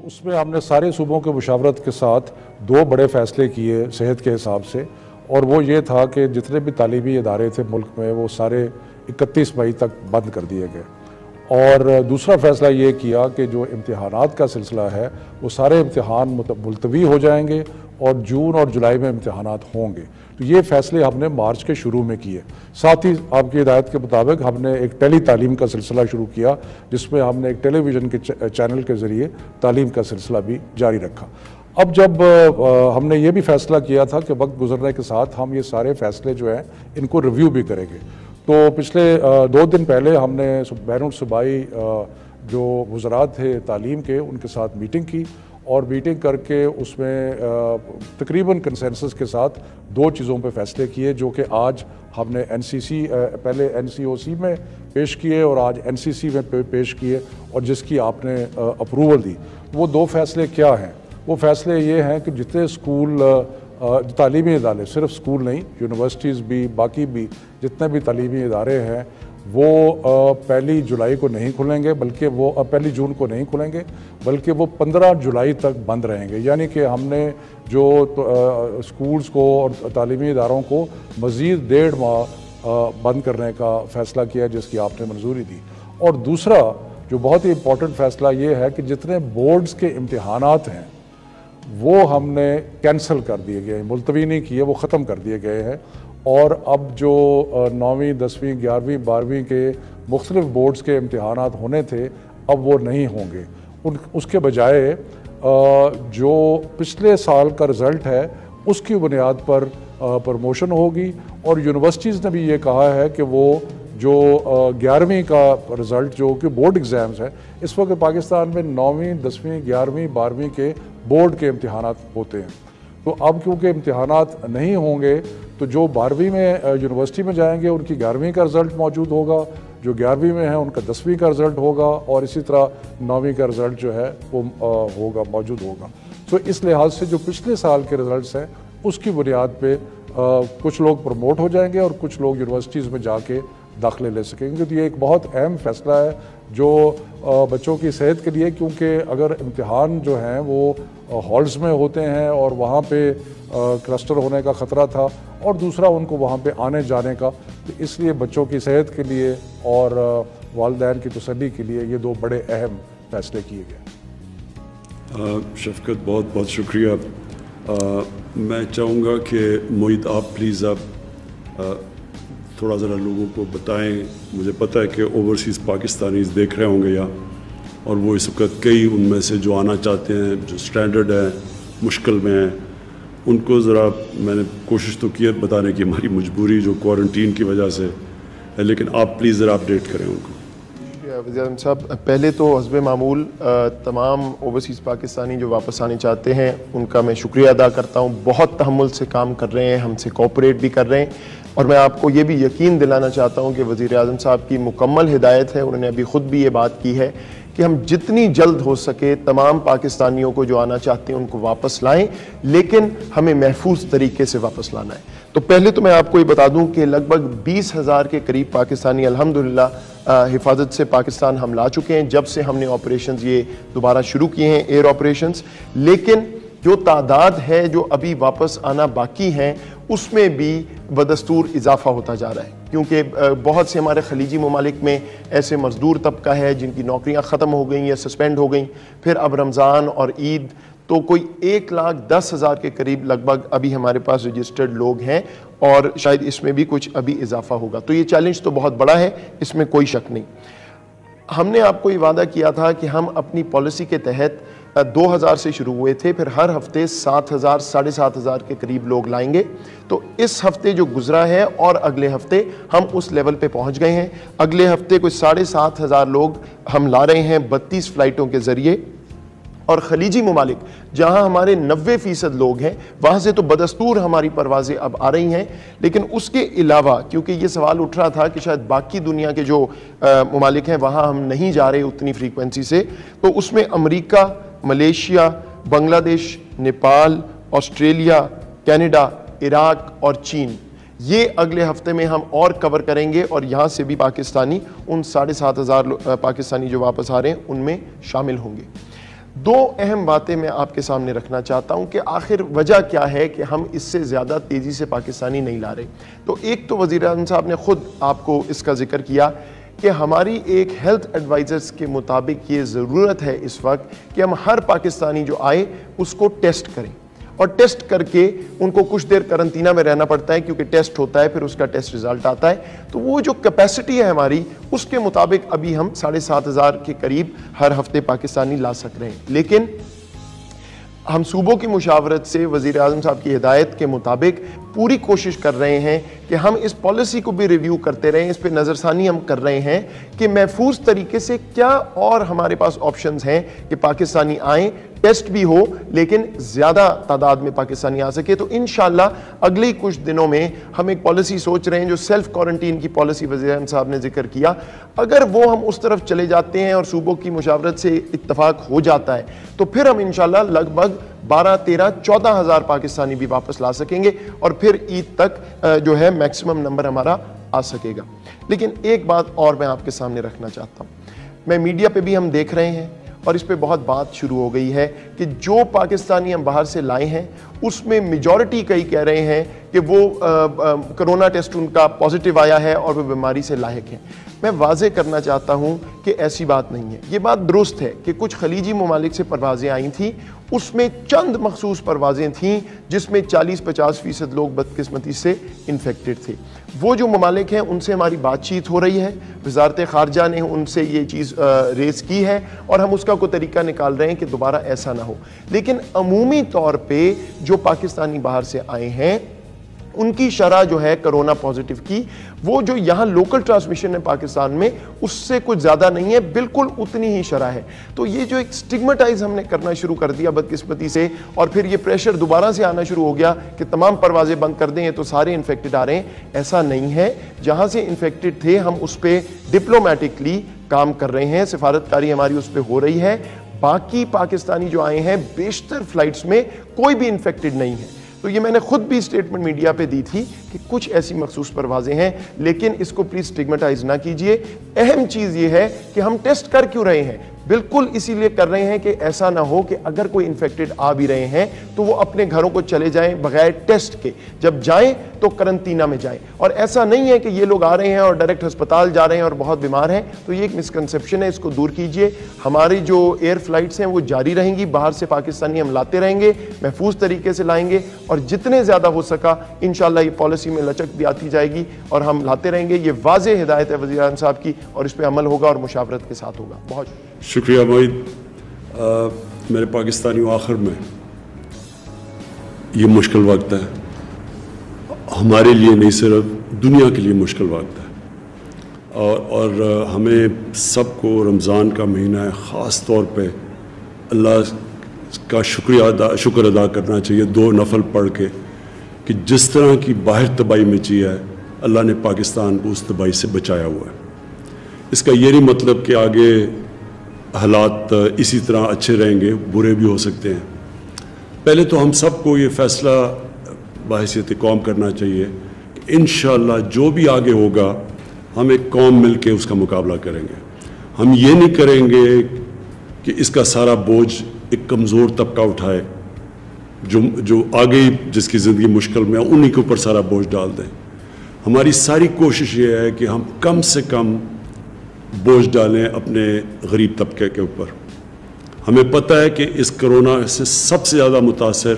اس میں ہم نے سارے صوبوں کے مشاورت کے ساتھ 2 بڑے فیصلے کیے صحت کے حساب سے، اور وہ یہ تھا کہ جتنے بھی تعلیمی ادارے تھے ملک میں وہ سارے 31 مئی تک بند کر دیے گئے، اور دوسرا فیصلہ یہ کیا کہ جو امتحانات کا سلسلہ ہے وہ سارے امتحان ملتوی ہو جائیں گے اور جون اور جولائی میں امتحانات ہوں گے۔ تو یہ فیصلے ہم نے مارچ کے شروع میں کیے۔ ساتھ ہی آپ کی ہدایت کے مطابق ہم نے ایک ٹیلی تعلیم کا سلسلہ شروع کیا، جس میں ہم نے ایک ٹیلی ویژن کے چینل کے ذریعے تعلیم کا سلسلہ بھی جاری رکھا۔ اب جب ہم نے یہ بھی فیصلہ کیا تھا کہ وقت گزرنے کے ساتھ ہم یہ سارے فیصلے جو ہیں ان کو ریویو بھی کریں گے، تو پچھلے 2 دن پہلے ہم نے بین الصوبائی جو وزرات تھے تعلیم کے ان کے ساتھ میٹنگ کی، اور میٹنگ کر کے اس میں تقریباً کنسنسس کے ساتھ 2 چیزوں پہ فیصلے کیے، جو کہ آج ہم نے پہلے NCOC میں پیش کیے اور آج NCC میں پیش کیے، اور جس کی آپ نے اپروول دی۔ وہ 2 فیصلے کیا ہیں؟ وہ فیصلے یہ ہیں کہ جتنے اسکول تعلیمی ادارے، صرف اسکول نہیں، یونیورسٹیز بھی، باقی بھی جتنے بھی تعلیمی ادارے ہیں وہ 1 جولائی کو نہیں کھلیں گے، بلکہ وہ 1 جون کو نہیں کھلیں گے، بلکہ وہ 15 جولائی تک بند رہیں گے۔ یعنی کہ ہم نے جو اسکولز کو اور تعلیمی اداروں کو مزید 1.5 ماہ بند کرنے کا فیصلہ کیا، جس کی آپ نے منظوری دی۔ اور دوسرا جو بہت ہی امپورٹنٹ فیصلہ یہ ہے کہ جتنے بورڈز کے امتحانات ہیں وہ ہم نے کینسل کر دیے گئے ہیں، ملتوی نہیں کیے، وہ ختم کر دیے گئے ہیں، اور اب جو 9ویں 10ویں 11ویں 12ویں کے مختلف بورڈز کے امتحانات ہونے تھے اب وہ نہیں ہوں گے۔ اس کے بجائے جو پچھلے سال کا رزلٹ ہے اس کی بنیاد پر پروموشن ہوگی، اور یونیورسٹیز نے بھی یہ کہا ہے کہ وہ جو 11ویں کا رزلٹ جو کہ بورڈ ایگزامز ہیں، اس وقت پاکستان میں 9ویں 10ویں 11ویں 12ویں کے بورڈ کے امتحانات ہوتے ہیں، تو اب کیونکہ امتحانات نہیں ہوں گے تو جو 12ویں میں یونیورسٹی میں جائیں گے ان کی 11ویں کا رزلٹ موجود ہوگا، جو 11ویں میں ہیں ان کا 10ویں کا رزلٹ ہوگا، اور اسی طرح 9ویں کا رزلٹ جو ہے وہ موجود ہوگا۔ تو اس لحاظ سے جو پچھلے سال کے رزلٹس ہیں اس کی بنیاد پہ کچھ لوگ پروموٹ ہو جائیں گے اور کچھ لوگ یونیورسٹیز میں جا کے داخلے لے سکیں گے۔ تو یہ ایک بہت اہم فیصلہ ہے جو بچوں کی صحت کے لیے، کیونکہ اگر امتحان جو ہیں وہ ہالز میں ہوتے ہیں اور وہاں پہ کلسٹر ہونے کا خطرہ تھا، اور دوسرا ان کو وہاں پہ آنے جانے کا، تو اس لیے بچوں کی صحت کے لیے اور والدین کی تسلی کے لیے یہ 2 بڑے اہم فیصلے کیے گئے۔ شفقت بہت بہت شکریہ۔ میں چاہوں گا کہ معید آپ پلیز آپ تھوڑا ذرا لوگوں کو بتائیں۔ مجھے پتہ ہے کہ اوورسیز پاکستانیز دیکھ رہے ہوں گے اور وہ اس وقت کئی ان میں سے جو آنا چاہتے ہیں، جو سٹینڈرڈ ہیں، مشکل میں ہیں، ان کو ذرا میں نے کوشش تو کی ہے بتانے کی، ہماری مجبوری جو کوارنٹین کی وجہ سے ہے، لیکن آپ پلیز ذرا اپڈیٹ کریں ان کو۔ وزیر اعظم صاحب، پہلے تو حسب معمول تمام اوورسیز پاکستانی جو واپس آنے چاہتے ہیں ان کا میں شکریہ ادا کرتا ہوں، بہت تحمل سے کام کر رہے ہیں، ہم سے کوآپریٹ بھی کر رہے ہیں، اور میں آپ کو یہ بھی یقین دلانا چاہتا ہوں کہ وزیر اعظم صاحب کی مکمل ہدایت ہے، انہوں نے ابھی خود بھی یہ بات کی ہے کہ ہم جتنی جلد ہو سکے تمام پاکستانیوں کو جو آنا چاہتے ہیں ان کو واپس لائیں، لیکن ہمیں محفوظ طریقے سے واپس لانا ہے۔ تو پہلے تو میں آپ کو یہ بتا دوں کہ لگ بھگ 20,000 کے قریب پاکستانی الحمدللہ حفاظت سے پاکستان ہم لا چکے ہیں جب سے ہم نے آپریشنز یہ دوبارہ شروع کیے ہیں، ایئر آپریشنز، لیکن جو تعداد ہے جو ابھی واپس آنا باقی ہیں اس میں بھی بدستور اضافہ ہوتا جا رہا ہے، کیونکہ بہت سے ہمارے خلیجی ممالک میں ایسے مزدور طبقہ ہے جن کی نوکریاں ختم ہو گئیں یا سسپینڈ ہو گئیں، پھر اب رمضان اور عید، تو کوئی 1,10,000 کے قریب لگ بھگ ابھی ہمارے پاس رجسٹرڈ لوگ ہیں، اور شاید اس میں بھی کچھ ابھی اضافہ ہوگا۔ تو یہ چیلنج تو بہت بڑا ہے، اس میں کوئی شک نہیں۔ ہم نے آپ کو یہ وعدہ کیا تھا کہ ہم اپنی پالیسی کے تحت 2,000 سے شروع ہوئے تھے، پھر ہر ہفتے 7,000 7,500 کے قریب لوگ لائیں گے۔ تو اس ہفتے جو گزرا ہے اور اگلے ہفتے ہم اس لیول پہ پہنچ گئے ہیں۔ اگلے ہفتے کوئی 7,500 لوگ ہم لا رہے ہیں 32 فلائٹوں کے ذریعے، اور خلیجی ممالک جہاں ہمارے 90% لوگ ہیں وہاں سے تو بدستور ہماری پروازیں اب آ رہی ہیں، لیکن اس کے علاوہ کیونکہ یہ سوال اٹھ رہا تھا کہ شاید باقی دنیا کے جو ممالک ہیں وہاں ہم نہیں جا رہے اتنی فریکوینسی سے، تو اس میں امریکہ، ملیشیا، بنگلہ دیش، نیپال، آسٹریلیا، کینیڈا، عراق اور چین، یہ اگلے ہفتے میں ہم اور کور کریں گے، اور یہاں سے بھی پاکستانی ان 7,500 پاکستانی جو واپس آ رہے ہیں ان میں شامل ہوں گے۔ دو اہم باتیں میں آپ کے سامنے رکھنا چاہتا ہوں کہ آخر وجہ کیا ہے کہ ہم اس سے زیادہ تیزی سے پاکستانی نہیں لا رہے. تو ایک تو وزیر اعظم صاحب نے خود آپ کو اس کا ذکر کیا کہ ہماری ایک ہیلتھ ایڈوائزرز کے مطابق یہ ضرورت ہے اس وقت کہ ہم ہر پاکستانی جو آئے اس کو ٹیسٹ کریں, اور ٹیسٹ کر کے ان کو کچھ دیر کرنٹینہ میں رہنا پڑتا ہے کیونکہ ٹیسٹ ہوتا ہے, پھر اس کا ٹیسٹ ریزلٹ آتا ہے. تو وہ جو کیپیسٹی ہے ہماری, اس کے مطابق ابھی ہم 7,500 کے قریب ہر ہفتے پاکستانی لا سک رہے ہیں. لیکن ہم صوبوں کی مشاورت سے وزیر اعظم صاحب کی ہدایت کے مطابق پوری کوشش کر رہے ہیں کہ ہم اس پالیسی کو بھی ریویو کرتے رہیں, اس پہ نظر ثانی ہم کر رہے ہیں کہ محفوظ طریقے سے کیا اور ہمارے پاس آپشنز ہیں کہ پاکستانی آئیں, ٹیسٹ بھی ہو لیکن زیادہ تعداد میں پاکستانی آ سکے. تو انشاءاللہ اگلے کچھ دنوں میں ہم ایک پالیسی سوچ رہے ہیں جو سیلف کوارنٹین کی پالیسی وزیر اعظم صاحب نے ذکر کیا. اگر وہ ہم اس طرف چلے جاتے ہیں اور صوبوں کی مشاورت سے اتفاق ہو جاتا ہے تو پھر ہم انشاءاللہ لگ بھگ 12, 13, 14,000 پاکستانی بھی واپس لا سکیں گے, اور پھر عید تک جو ہے میکسیمم نمبر ہمارا آ سکے گا. لیکن ایک بات اور میں آپ کے سامنے رکھنا چاہتا ہوں, میں میڈیا پہ بھی ہم دیکھ رہے ہیں اور اس پہ بہت بات شروع ہو گئی ہے کہ جو پاکستانی ہم باہر سے لائے ہیں اس میں میجورٹی کئی کہہ رہے ہیں کہ وہ کرونا ٹیسٹ ان کا پازیٹیو آیا ہے اور وہ بیماری سے لاحق ہیں. میں واضح کرنا چاہتا ہوں کہ ایسی بات نہیں ہے. یہ بات درست ہے کہ کچھ خلیجی ممالک سے پروازیں آئی تھیں, اس میں چند مخصوص پروازیں تھیں جس میں 40-50% لوگ بدقسمتی سے انفیکٹڈ تھے. وہ جو ممالک ہیں ان سے ہماری بات چیت ہو رہی ہے, وزارت خارجہ نے ان سے یہ چیز ریز کی ہے اور ہم اس کا کوئی طریقہ نکال رہے ہیں کہ دوبارہ ایسا نہ ہو. لیکن عمومی طور پہ جو پاکستانی باہر سے آئے ہیں ان کی شرح جو ہے کرونا پازیٹیو کی, وہ جو یہاں لوکل ٹرانسمیشن ہے پاکستان میں اس سے کچھ زیادہ نہیں ہے, بالکل اتنی ہی شرح ہے. تو یہ جو ایک سٹگمیٹائز ہم نے کرنا شروع کر دیا بدقسمتی سے, اور پھر یہ پریشر دوبارہ سے آنا شروع ہو گیا کہ تمام پروازیں بند کر دیں یہ تو سارے انفیکٹڈ آ رہے ہیں, ایسا نہیں ہے. جہاں سے انفیکٹڈ تھے ہم اس پہ ڈپلومیٹکلی کام کر رہے ہیں, سفارتکاری ہماری اس پہ ہو رہی ہے. باقی پاکستانی جو آئے ہیں بیشتر فلائٹس میں کوئی بھی انفیکٹڈ نہیں ہے. تو یہ میں نے خود بھی اسٹیٹمنٹ میڈیا پہ دی تھی کہ کچھ ایسی مخصوص پروازیں ہیں, لیکن اس کو پلیز سٹگمیٹائز نہ کیجئے. اہم چیز یہ ہے کہ ہم ٹیسٹ کر کیوں رہے ہیں, بالکل اسی لیے کر رہے ہیں کہ ایسا نہ ہو کہ اگر کوئی انفیکٹڈ آ بھی رہے ہیں تو وہ اپنے گھروں کو چلے جائیں بغیر ٹیسٹ کے, جب جائیں تو کرنٹینہ میں جائیں. اور ایسا نہیں ہے کہ یہ لوگ آ رہے ہیں اور ڈائریکٹ ہسپتال جا رہے ہیں اور بہت بیمار ہیں, تو یہ ایک مسکنسیپشن ہے, اس کو دور کیجئے. ہماری جو ایئر فلائٹس ہیں وہ جاری رہیں گی, باہر سے پاکستانی ہم لاتے رہیں گے, محفوظ طریقے سے لائیں گے, اور جتنے زیادہ ہو سکا انشاءاللہ یہ پالیسی میں لچک بھی آتی جائے گی اور ہم لاتے رہیں گے. یہ واضح ہدایت ہے وزیر اعظم صاحب کی اور اس پہ عمل ہوگا اور مشاورت کے ساتھ ہوگا. بہت شکریہ معید. میرے پاکستانیوں, آخر میں یہ مشکل وقت ہے, ہمارے لیے نہیں صرف دنیا کے لیے مشکل وقت ہے, اور ہمیں سب کو رمضان کا مہینہ ہے, خاص طور پہ اللہ کا شکر ادا کرنا چاہیے 2 نفل پڑھ کے کہ جس طرح کی باہر تباہی مچی ہے اللہ نے پاکستان کو اس تباہی سے بچایا ہوا ہے. اس کا یہ نہیں مطلب کہ آگے حالات اسی طرح اچھے رہیں گے, برے بھی ہو سکتے ہیں. پہلے تو ہم سب کو یہ فیصلہ بحیثیت قوم کرنا چاہیے کہ انشاءاللہ جو بھی آگے ہوگا ہم ایک قوم مل کے اس کا مقابلہ کریں گے. ہم یہ نہیں کریں گے کہ اس کا سارا بوجھ ایک کمزور طبقہ اٹھائے, جو آگے جس کی زندگی مشکل میں انہی کے اوپر سارا بوجھ ڈال دیں. ہماری ساری کوشش یہ ہے کہ ہم کم سے کم بوجھ ڈالیں اپنے غریب طبقے کے اوپر. ہمیں پتہ ہے کہ اس کرونا سے سب سے زیادہ متاثر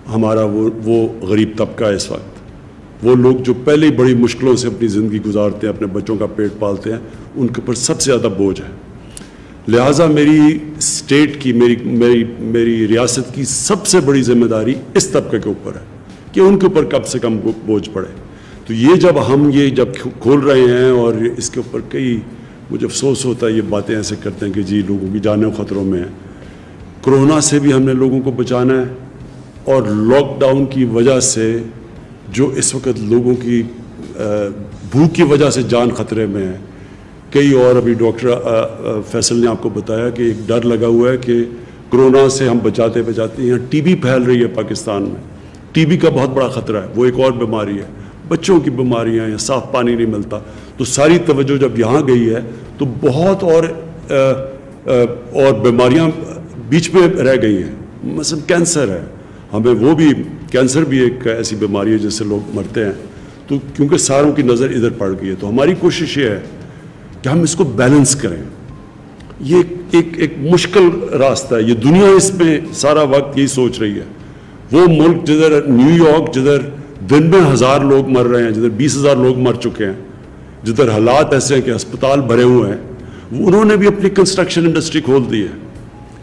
ہمارا وہ غریب طبقہ ہے اس وقت. وہ لوگ جو پہلے ہی بڑی مشکلوں سے اپنی زندگی گزارتے ہیں, اپنے بچوں کا پیٹ پالتے ہیں, ان کے اوپر سب سے زیادہ بوجھ ہے. لہٰذا میری اسٹیٹ کی میری ریاست کی سب سے بڑی ذمہ داری اس طبقے کے اوپر ہے کہ ان کے اوپر کم سے کم بوجھ پڑے. تو یہ جب کھول رہے ہیں اور اس کے اوپر کئی مجھے افسوس ہوتا ہے یہ باتیں ایسے کرتے ہیں کہ جی لوگوں کی جانیں خطروں میں ہیں. کرونا سے بھی ہم نے لوگوں کو بچانا ہے, اور لاک ڈاؤن کی وجہ سے جو اس وقت لوگوں کی بھوک کی وجہ سے جان خطرے میں ہے. کئی اور ابھی ڈاکٹر فیصل نے آپ کو بتایا کہ ایک ڈر لگا ہوا ہے کہ کرونا سے ہم بچاتے یہاں ٹی بی پھیل رہی ہے پاکستان میں. ٹی بی کا بہت بڑا خطرہ ہے, وہ ایک اور بیماری ہے, بچوں کی بیماریاں ہیں, صاف پانی نہیں ملتا. تو ساری توجہ جب یہاں گئی ہے تو بہت اور بیماریاں بیچ میں رہ گئی ہیں. مثلا کینسر ہے, ہمیں وہ بھی کینسر بھی ایک ایسی بیماری ہے جس سے لوگ مرتے ہیں, تو کیونکہ ساروں کی نظر ادھر پڑ گئی ہے, تو ہماری کوشش یہ ہے کہ ہم اس کو بیلنس کریں. یہ ایک مشکل راستہ ہے, یہ دنیا اس میں سارا وقت یہی سوچ رہی ہے. وہ ملک جدھر نیو یارک, جدھر دن میں 1000 لوگ مر رہے ہیں, جدھر 20,000 لوگ مر چکے ہیں, جدھر حالات ایسے ہیں کہ ہسپتال بھرے ہوئے ہیں, انہوں نے بھی اپنی کنسٹرکشن انڈسٹری کھول دی ہے.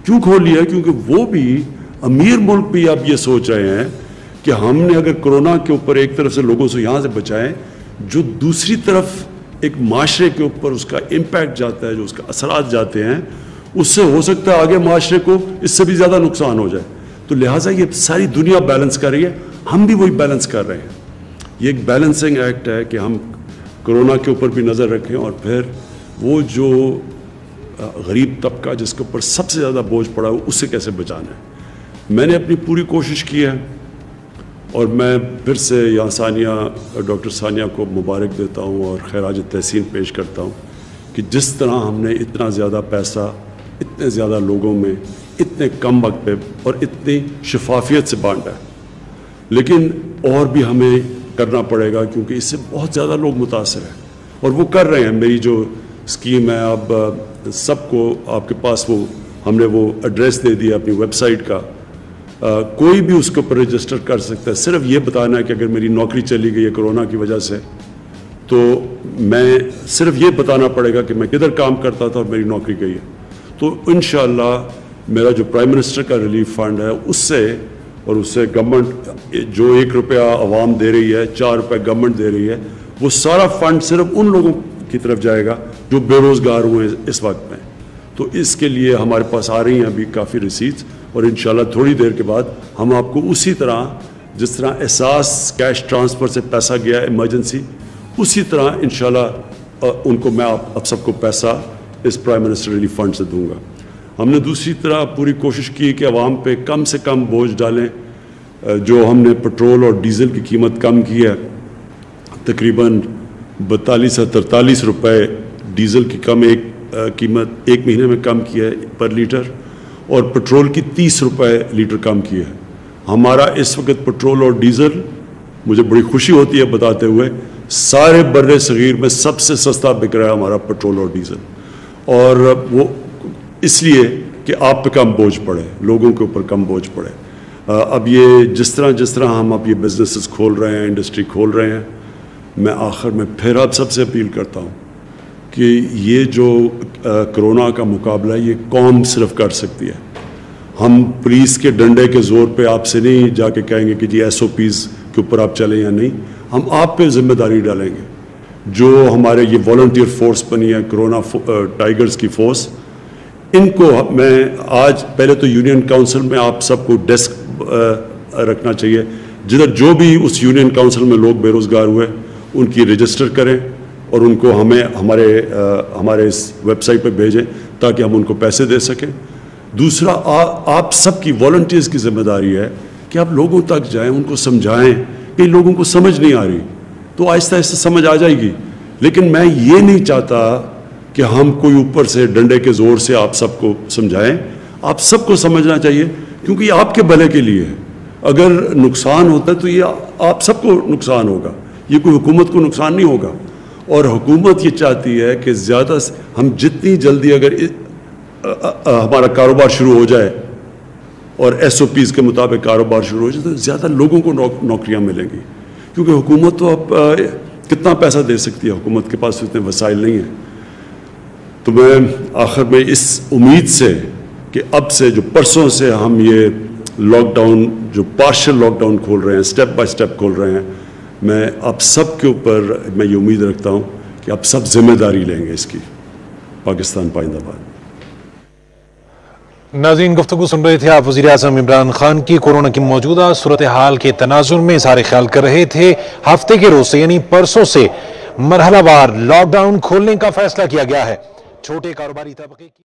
کیوں کھول لیا؟ کیونکہ وہ بھی امیر ملک بھی اب یہ سوچ رہے ہیں کہ ہم نے اگر کرونا کے اوپر ایک طرف سے لوگوں سے یہاں سے بچائیں, جو دوسری طرف ایک معاشرے کے اوپر اس کا امپیکٹ جاتا ہے, جو اس کا اثرات جاتے ہیں, اس سے ہو سکتا ہے آگے معاشرے کو اس سے بھی زیادہ نقصان ہو جائے. تو لہٰذا یہ ساری دنیا بیلنس کر رہی ہے, ہم بھی وہی بیلنس کر رہے ہیں. یہ ایک بیلنسنگ ایکٹ ہے کہ ہم کرونا کے اوپر بھی نظر رکھیں, اور پھر وہ جو غریب طبقہ جس کے اوپر سب سے زیادہ بوجھ پڑا ہے اس سے کیسے بچانا ہے. میں نے اپنی پوری کوشش کی ہے, اور میں پھر سے یہاں ڈاکٹر ثانیہ کو مبارک دیتا ہوں اور خراج تحسین پیش کرتا ہوں کہ جس طرح ہم نے اتنا زیادہ پیسہ اتنے زیادہ لوگوں میں اتنے کم وقت پہ اور اتنی شفافیت سے بانٹا ہے. لیکن اور بھی ہمیں کرنا پڑے گا, کیونکہ اس سے بہت زیادہ لوگ متاثر ہیں, اور وہ کر رہے ہیں. میری جو اسکیم ہے اب سب کو آپ کے پاس وہ ہم نے وہ ایڈریس دے دیا اپنی ویب سائٹ کا, کوئی بھی اس کے اوپر رجسٹر کر سکتا ہے. صرف یہ بتانا ہے کہ اگر میری نوکری چلی گئی ہے کرونا کی وجہ سے, تو میں صرف یہ بتانا پڑے گا کہ میں کدھر کام کرتا تھا اور میری نوکری گئی ہے. تو انشاءاللہ میرا جو پرائم منسٹر کا ریلیف فنڈ ہے اس سے, اور اس سے گورنمنٹ جو 1 روپیہ عوام دے رہی ہے, 4 روپے گورنمنٹ دے رہی ہے, وہ سارا فنڈ صرف ان لوگوں کی طرف جائے گا جو بے روزگار ہوئے ہیں اس وقت میں. تو اس کے لیے ہمارے پاس آ رہی ہیں ابھی کافی ریسیٹس, اور انشاءاللہ تھوڑی دیر کے بعد ہم آپ کو اسی طرح جس طرح احساس کیش ٹرانسفر سے پیسہ گیا ایمرجنسی, اسی طرح انشاءاللہ ان کو میں آپ سب کو پیسہ اس پرائم منسٹر ریلیف فنڈ سے دوں گا. ہم نے دوسری طرح پوری کوشش کی کہ عوام پہ کم سے کم بوجھ ڈالیں. جو ہم نے پٹرول اور ڈیزل کی قیمت کم کی ہے, تقریباً 42 سے 43 روپے ڈیزل کی قیمت ایک مہینے میں کم کی ہے پر لیٹر, اور پٹرول کی 30 روپے لیٹر کم کی ہے. ہمارا اس وقت پٹرول اور ڈیزل, مجھے بڑی خوشی ہوتی ہے بتاتے ہوئے, سارے بر صغیر میں سب سے سستا بک رہا ہے ہمارا پٹرول اور ڈیزل. اور وہ اس لیے کہ آپ پہ کم بوجھ پڑے, لوگوں کے اوپر کم بوجھ پڑے. اب یہ جس طرح ہم اب یہ بزنسز کھول رہے ہیں, انڈسٹری کھول رہے ہیں, میں آخر میں پھر آپ سب سے اپیل کرتا ہوں کہ یہ جو کرونا کا مقابلہ ہے یہ قوم صرف کر سکتی ہے. ہم پولیس کے ڈنڈے کے زور پہ آپ سے نہیں جا کے کہیں گے کہ جی SOPs کے اوپر آپ چلیں یا نہیں. ہم آپ پہ ذمہ داری ڈالیں گے. جو ہمارے یہ والنٹیئر فورس بنی ہے کرونا ٹائیگرز کی فورس, ان کو میں آج پہلے تو یونین کاؤنسل میں آپ سب کو ڈیسک رکھنا چاہیے, جدھر جو بھی اس یونین کاؤنسل میں لوگ بے روزگار ہوئے ان کی رجسٹر کریں اور ان کو ہمیں ہمارے اس ویب سائٹ پہ بھیجیں تاکہ ہم ان کو پیسے دے سکیں. دوسرا, آپ سب کی والنٹیئرز کی ذمہ داری ہے کہ آپ لوگوں تک جائیں, ان کو سمجھائیں. کہ لوگوں کو سمجھ نہیں آ رہی تو آہستہ آہستہ سمجھ آ جائے گی, لیکن میں یہ نہیں چاہتا کہ ہم کوئی اوپر سے ڈنڈے کے زور سے آپ سب کو سمجھائیں. آپ سب کو سمجھنا چاہیے کیونکہ یہ آپ کے بھلے کے لیے ہے. اگر نقصان ہوتا ہے تو یہ آپ سب کو نقصان ہوگا, یہ کوئی حکومت کو نقصان نہیں ہوگا. اور حکومت یہ چاہتی ہے کہ زیادہ ہم جتنی جلدی اگر ہمارا کاروبار شروع ہو جائے اور SOPs کے مطابق کاروبار شروع ہو جائے تو زیادہ لوگوں کو نوکریاں ملیں گی, کیونکہ حکومت تو اب کتنا پیسہ دے سکتی ہے, حکومت کے پاس اتنے وسائل نہیں ہیں. تو میں آخر میں اس امید سے کہ اب سے جو پرسوں سے ہم یہ لاک ڈاؤن جو پارشل لاک ڈاؤن کھول رہے ہیں, سٹیپ بائی سٹیپ کھول رہے ہیں, میں آپ سب کے اوپر میں یہ امید رکھتا ہوں کہ آپ سب ذمہ داری لیں گے اس کی. پاکستان پائندہ باد. ناظرین, گفتگو سن رہے تھے آپ وزیر اعظم عمران خان کی. کورونا کی موجودہ صورتحال کے تناظر میں اظہار خیال کر رہے تھے. ہفتے کے روز سے یعنی پرسوں سے مرحلہ وار لاک ڈاؤن کھولنے کا فیصلہ کیا گیا ہے. چھوٹے کاروباری طبقے کی